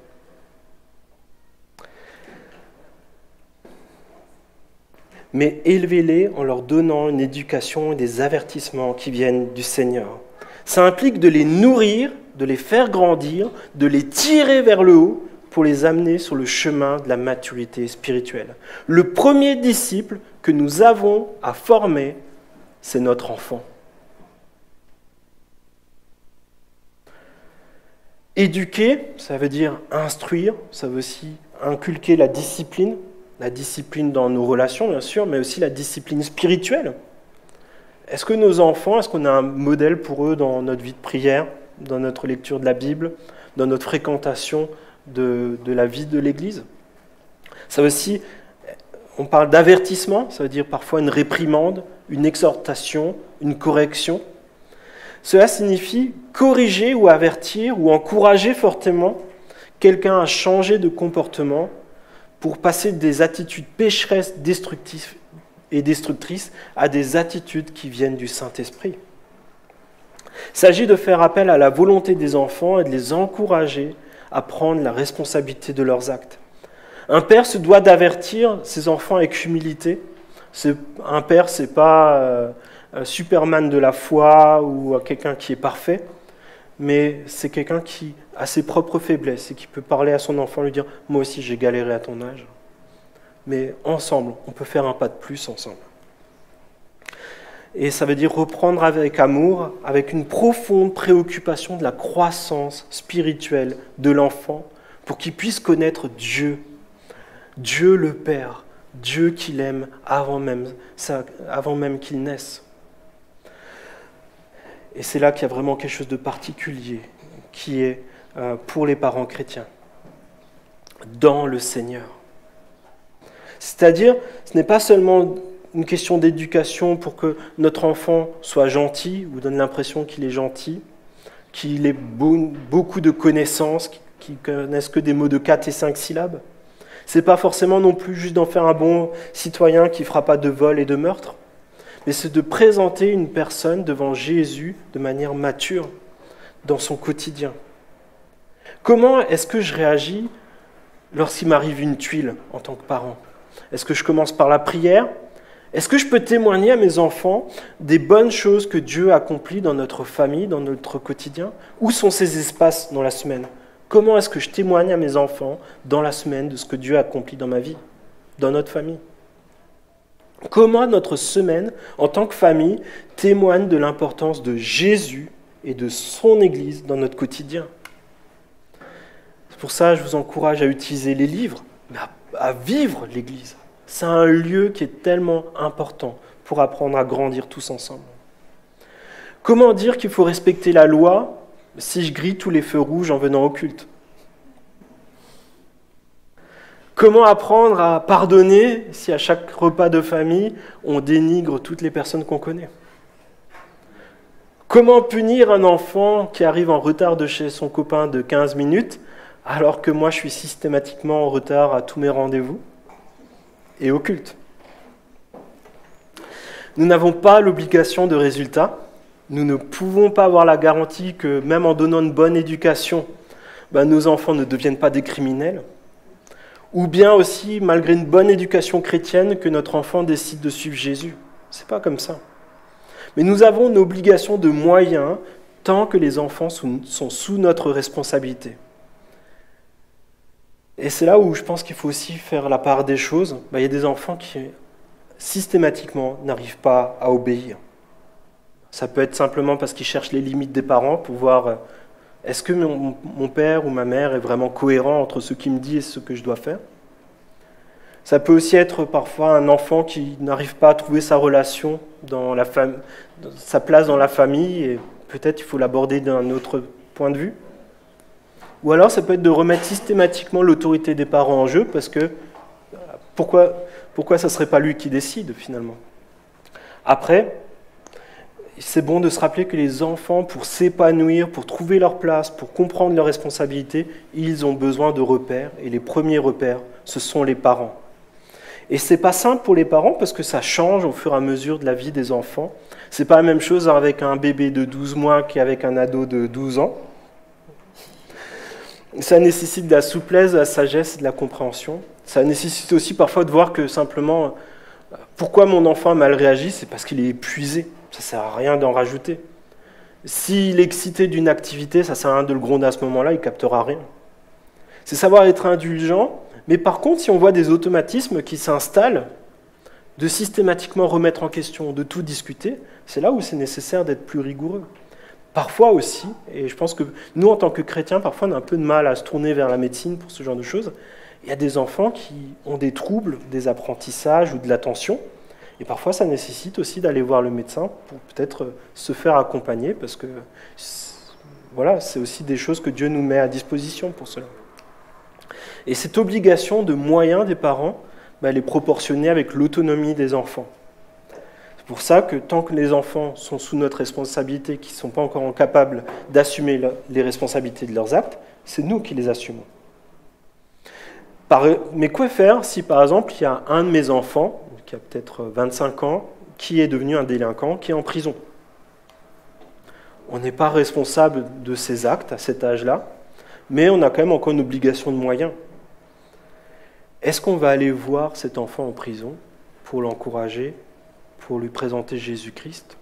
Mais élevez-les en leur donnant une éducation et des avertissements qui viennent du Seigneur. Ça implique de les nourrir, de les faire grandir, de les tirer vers le haut pour les amener sur le chemin de la maturité spirituelle. Le premier disciple que nous avons à former, c'est notre enfant. Éduquer, ça veut dire instruire, ça veut aussi inculquer la discipline dans nos relations, bien sûr, mais aussi la discipline spirituelle. Est-ce que nos enfants, est-ce qu'on a un modèle pour eux dans notre vie de prière, dans notre lecture de la Bible, dans notre fréquentation de la vie de l'Église? Ça veut aussi, on parle d'avertissement, ça veut dire parfois une réprimande, une exhortation, une correction. Cela signifie corriger ou avertir ou encourager fortement quelqu'un à changer de comportement pour passer des attitudes pécheresses, destructrices et destructrices à des attitudes qui viennent du Saint-Esprit. Il s'agit de faire appel à la volonté des enfants et de les encourager à prendre la responsabilité de leurs actes. Un père se doit d'avertir ses enfants avec humilité. Un père, ce n'est pas Superman de la foi ou quelqu'un qui est parfait, mais c'est quelqu'un qui a ses propres faiblesses et qui peut parler à son enfant, lui dire « Moi aussi, j'ai galéré à ton âge. » Mais ensemble, on peut faire un pas de plus ensemble. Et ça veut dire reprendre avec amour, avec une profonde préoccupation de la croissance spirituelle de l'enfant pour qu'il puisse connaître Dieu, Dieu le Père, Dieu qu'il aime avant même qu'il naisse. Et c'est là qu'il y a vraiment quelque chose de particulier qui est pour les parents chrétiens, dans le Seigneur. C'est-à-dire, ce n'est pas seulement une question d'éducation pour que notre enfant soit gentil ou donne l'impression qu'il est gentil, qu'il ait beaucoup de connaissances, qu'il ne connaisse que des mots de 4 et 5 syllabes. Ce n'est pas forcément non plus juste d'en faire un bon citoyen qui ne fera pas de vol et de meurtre, mais c'est de présenter une personne devant Jésus de manière mature dans son quotidien. Comment est-ce que je réagis lorsqu'il m'arrive une tuile en tant que parent? Est-ce que je commence par la prière? Est-ce que je peux témoigner à mes enfants des bonnes choses que Dieu accomplit dans notre famille, dans notre quotidien? Où sont ces espaces dans la semaine? Comment est-ce que je témoigne à mes enfants dans la semaine de ce que Dieu accomplit dans ma vie, dans notre famille? Comment notre semaine, en tant que famille, témoigne de l'importance de Jésus et de son Église dans notre quotidien? C'est pour ça que je vous encourage à utiliser les livres, mais à vivre l'Église. C'est un lieu qui est tellement important pour apprendre à grandir tous ensemble. Comment dire qu'il faut respecter la loi si je grille tous les feux rouges en venant au culte? Comment apprendre à pardonner si à chaque repas de famille, on dénigre toutes les personnes qu'on connaît? Comment punir un enfant qui arrive en retard de chez son copain de 15 minutes, alors que moi je suis systématiquement en retard à tous mes rendez-vous et au culte? Nous n'avons pas l'obligation de résultat. Nous ne pouvons pas avoir la garantie que même en donnant une bonne éducation, nos enfants ne deviennent pas des criminels. Ou bien aussi, malgré une bonne éducation chrétienne, que notre enfant décide de suivre Jésus. C'est pas comme ça. Mais nous avons une obligation de moyens tant que les enfants sont sous notre responsabilité. Et c'est là où je pense qu'il faut aussi faire la part des choses. Il y a des enfants qui, systématiquement, n'arrivent pas à obéir. Ça peut être simplement parce qu'ils cherchent les limites des parents pour voir est-ce que mon père ou ma mère est vraiment cohérent entre ce qu'il me dit et ce que je dois faire. Ça peut aussi être parfois un enfant qui n'arrive pas à trouver sa relation dans la sa place dans la famille, et peut-être il faut l'aborder d'un autre point de vue. Ou alors ça peut être de remettre systématiquement l'autorité des parents en jeu, parce que pourquoi ça ne serait pas lui qui décide finalement? Après, c'est bon de se rappeler que les enfants, pour s'épanouir, pour trouver leur place, pour comprendre leurs responsabilités, ils ont besoin de repères, et les premiers repères, ce sont les parents. Et c'est pas simple pour les parents parce que ça change au fur et à mesure de la vie des enfants. C'est pas la même chose avec un bébé de 12 mois qu'avec un ado de 12 ans. Ça nécessite de la souplesse, de la sagesse et de la compréhension. Ça nécessite aussi parfois de voir que simplement, pourquoi mon enfant a mal réagi, c'est parce qu'il est épuisé. Ça ne sert à rien d'en rajouter. S'il est excité d'une activité, ça ne sert à rien de le gronder à ce moment-là, il ne captera rien. C'est savoir être indulgent, mais par contre, si on voit des automatismes qui s'installent, de systématiquement remettre en question, de tout discuter, c'est là où c'est nécessaire d'être plus rigoureux. Parfois aussi, et je pense que nous, en tant que chrétiens, parfois on a un peu de mal à se tourner vers la médecine pour ce genre de choses. Il y a des enfants qui ont des troubles, des apprentissages ou de l'attention, et parfois ça nécessite aussi d'aller voir le médecin pour peut-être se faire accompagner, parce que voilà, c'est aussi des choses que Dieu nous met à disposition pour cela. Et cette obligation de moyens des parents, elle est proportionnée avec l'autonomie des enfants. C'est pour ça que tant que les enfants sont sous notre responsabilité, qu'ils ne sont pas encore capables d'assumer les responsabilités de leurs actes, c'est nous qui les assumons. Mais quoi faire si, par exemple, il y a un de mes enfants, qui a peut-être 25 ans, qui est devenu un délinquant, qui est en prison? On n'est pas responsable de ses actes à cet âge-là, mais on a quand même encore une obligation de moyens. Est-ce qu'on va aller voir cet enfant en prison pour l'encourager, pour lui présenter Jésus-Christ,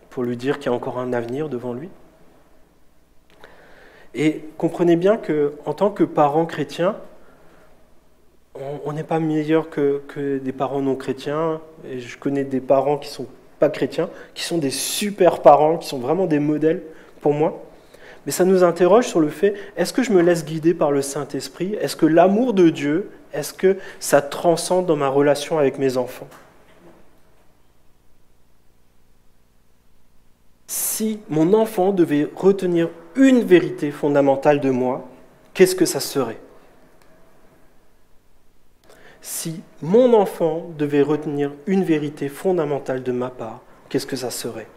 pour lui dire qu'il y a encore un avenir devant lui? Et comprenez bien qu'en tant que parents chrétiens, on n'est pas meilleur que des parents non chrétiens. Et je connais des parents qui ne sont pas chrétiens, qui sont des super parents, qui sont vraiment des modèles pour moi. Mais ça nous interroge sur le fait, est-ce que je me laisse guider par le Saint-Esprit? Est-ce que l'amour de Dieu, est-ce que ça transcende dans ma relation avec mes enfants? Si mon enfant devait retenir une vérité fondamentale de moi, qu'est-ce que ça serait? Si mon enfant devait retenir une vérité fondamentale de ma part, qu'est-ce que ça serait?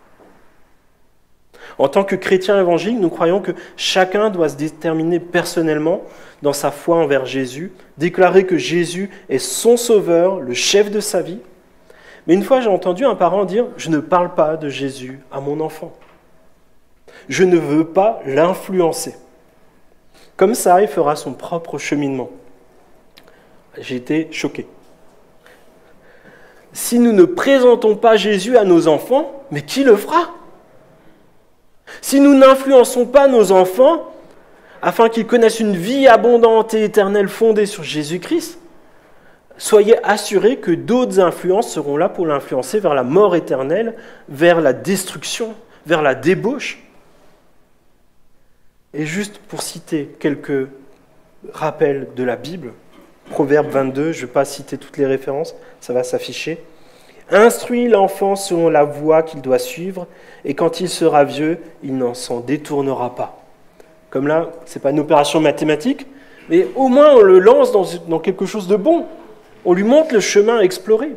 En tant que chrétien évangélique, nous croyons que chacun doit se déterminer personnellement dans sa foi envers Jésus, déclarer que Jésus est son sauveur, le chef de sa vie. Mais une fois, j'ai entendu un parent dire « Je ne parle pas de Jésus à mon enfant. Je ne veux pas l'influencer. » Comme ça, il fera son propre cheminement. J'ai été choqué. Si nous ne présentons pas Jésus à nos enfants, mais qui le fera? Si nous n'influençons pas nos enfants afin qu'ils connaissent une vie abondante et éternelle fondée sur Jésus-Christ, soyez assurés que d'autres influences seront là pour l'influencer vers la mort éternelle, vers la destruction, vers la débauche. Et juste pour citer quelques rappels de la Bible, Proverbe 22, je ne vais pas citer toutes les références, ça va s'afficher. « Instruis l'enfant selon la voie qu'il doit suivre, et quand il sera vieux, il n'en s'en détournera pas. » Comme là, ce n'est pas une opération mathématique, mais au moins on le lance dans quelque chose de bon. On lui montre le chemin à explorer.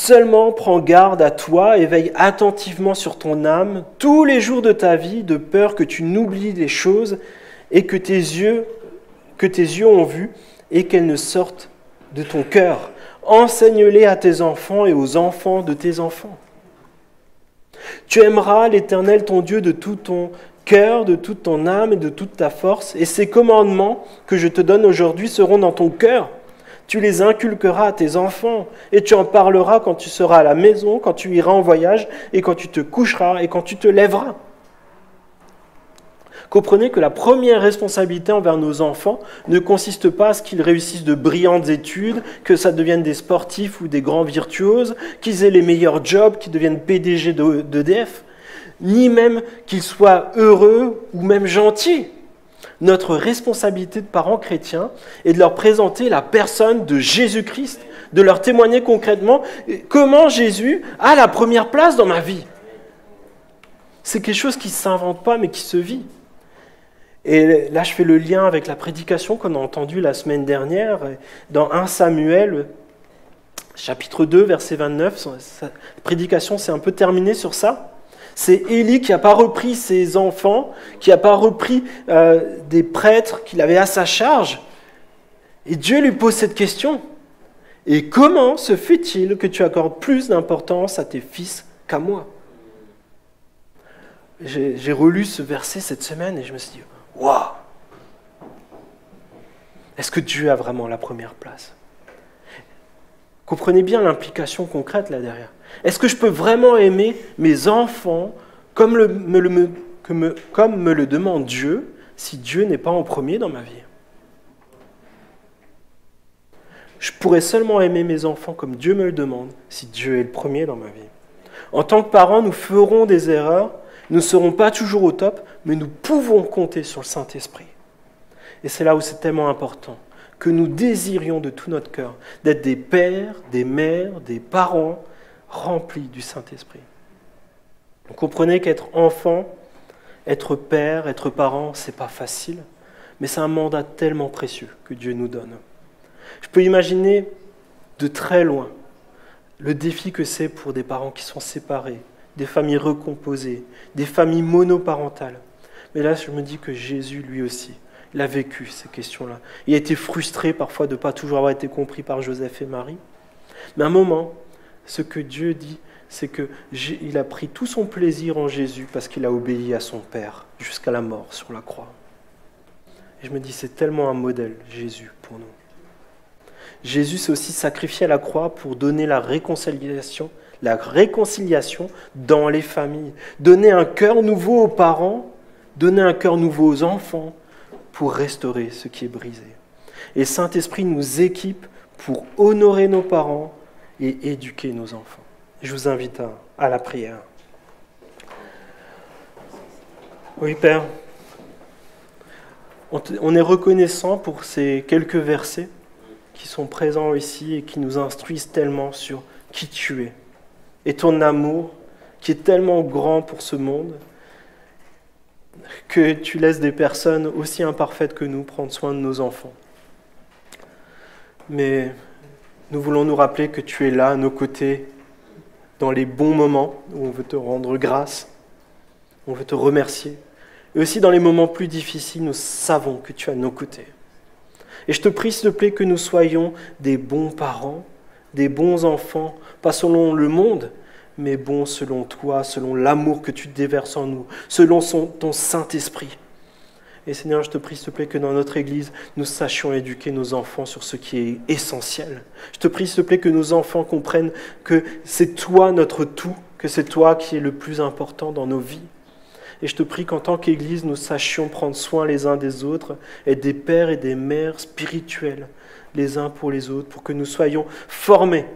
Seulement prends garde à toi et veille attentivement sur ton âme tous les jours de ta vie, de peur que tu n'oublies les choses et que tes yeux ont vues et qu'elles ne sortent de ton cœur. Enseigne-les à tes enfants et aux enfants de tes enfants. Tu aimeras l'Éternel ton Dieu de tout ton cœur, de toute ton âme et de toute ta force, et ces commandements que je te donne aujourd'hui seront dans ton cœur. Tu les inculqueras à tes enfants, et tu en parleras quand tu seras à la maison, quand tu iras en voyage, et quand tu te coucheras, et quand tu te lèveras. Comprenez que la première responsabilité envers nos enfants ne consiste pas à ce qu'ils réussissent de brillantes études, que ça devienne des sportifs ou des grands virtuoses, qu'ils aient les meilleurs jobs, qu'ils deviennent PDG d'EDF, ni même qu'ils soient heureux ou même gentils. Notre responsabilité de parents chrétiens est de leur présenter la personne de Jésus-Christ, de leur témoigner concrètement comment Jésus a la première place dans ma vie. C'est quelque chose qui ne s'invente pas mais qui se vit. Et là, je fais le lien avec la prédication qu'on a entendue la semaine dernière dans 1 Samuel, chapitre 2, verset 29. Sa prédication s'est un peu terminée sur ça. C'est Élie qui n'a pas repris ses enfants, qui n'a pas repris des prêtres qu'il avait à sa charge. Et Dieu lui pose cette question. Et comment se fait-il que tu accordes plus d'importance à tes fils qu'à moi ? J'ai relu ce verset cette semaine et je me suis dit, waouh ! Est-ce que Dieu a vraiment la première place ? Comprenez bien l'implication concrète là derrière. Est-ce que je peux vraiment aimer mes enfants comme me le demande Dieu, si Dieu n'est pas en premier dans ma vie ? Je pourrais seulement aimer mes enfants comme Dieu me le demande, si Dieu est le premier dans ma vie. En tant que parents, nous ferons des erreurs, nous ne serons pas toujours au top, mais nous pouvons compter sur le Saint-Esprit. Et c'est là où c'est tellement important, que nous désirions de tout notre cœur d'être des pères, des mères, des parents remplis du Saint-Esprit. Vous comprenez qu'être enfant, être père, être parent, c'est pas facile, mais c'est un mandat tellement précieux que Dieu nous donne. Je peux imaginer de très loin le défi que c'est pour des parents qui sont séparés, des familles recomposées, des familles monoparentales. Mais là, je me dis que Jésus, lui aussi, il a vécu ces questions-là. Il a été frustré parfois de ne pas toujours avoir été compris par Joseph et Marie. Mais à un moment, ce que Dieu dit, c'est qu'il a pris tout son plaisir en Jésus parce qu'il a obéi à son Père jusqu'à la mort sur la croix. Et je me dis, c'est tellement un modèle, Jésus, pour nous. Jésus s'est aussi sacrifié à la croix pour donner la réconciliation dans les familles, donner un cœur nouveau aux parents, donner un cœur nouveau aux enfants pour restaurer ce qui est brisé. Et le Saint-Esprit nous équipe pour honorer nos parents et éduquer nos enfants. Je vous invite à la prière. Oui, Père, on est reconnaissant pour ces quelques versets qui sont présents ici et qui nous instruisent tellement sur qui tu es et ton amour qui est tellement grand pour ce monde que tu laisses des personnes aussi imparfaites que nous prendre soin de nos enfants. Mais nous voulons nous rappeler que tu es là à nos côtés dans les bons moments où on veut te rendre grâce, on veut te remercier. Et aussi dans les moments plus difficiles, nous savons que tu es à nos côtés. Et je te prie, s'il te plaît, que nous soyons des bons parents, des bons enfants, pas selon le monde, mais bons selon toi, selon l'amour que tu déverses en nous, selon ton Saint-Esprit. Et Seigneur, je te prie, s'il te plaît, que dans notre Église, nous sachions éduquer nos enfants sur ce qui est essentiel. Je te prie, s'il te plaît, que nos enfants comprennent que c'est toi notre tout, que c'est toi qui es le plus important dans nos vies. Et je te prie qu'en tant qu'Église, nous sachions prendre soin les uns des autres, être des pères et des mères spirituels les uns pour les autres, pour que nous soyons formés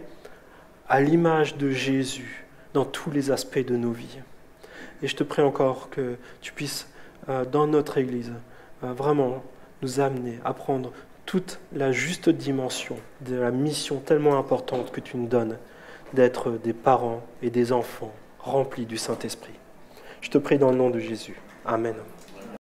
à l'image de Jésus dans tous les aspects de nos vies. Et je te prie encore que tu puisses, dans notre Église, vraiment nous amener à prendre toute la juste dimension de la mission tellement importante que tu nous donnes d'être des parents et des enfants remplis du Saint-Esprit. Je te prie dans le nom de Jésus. Amen.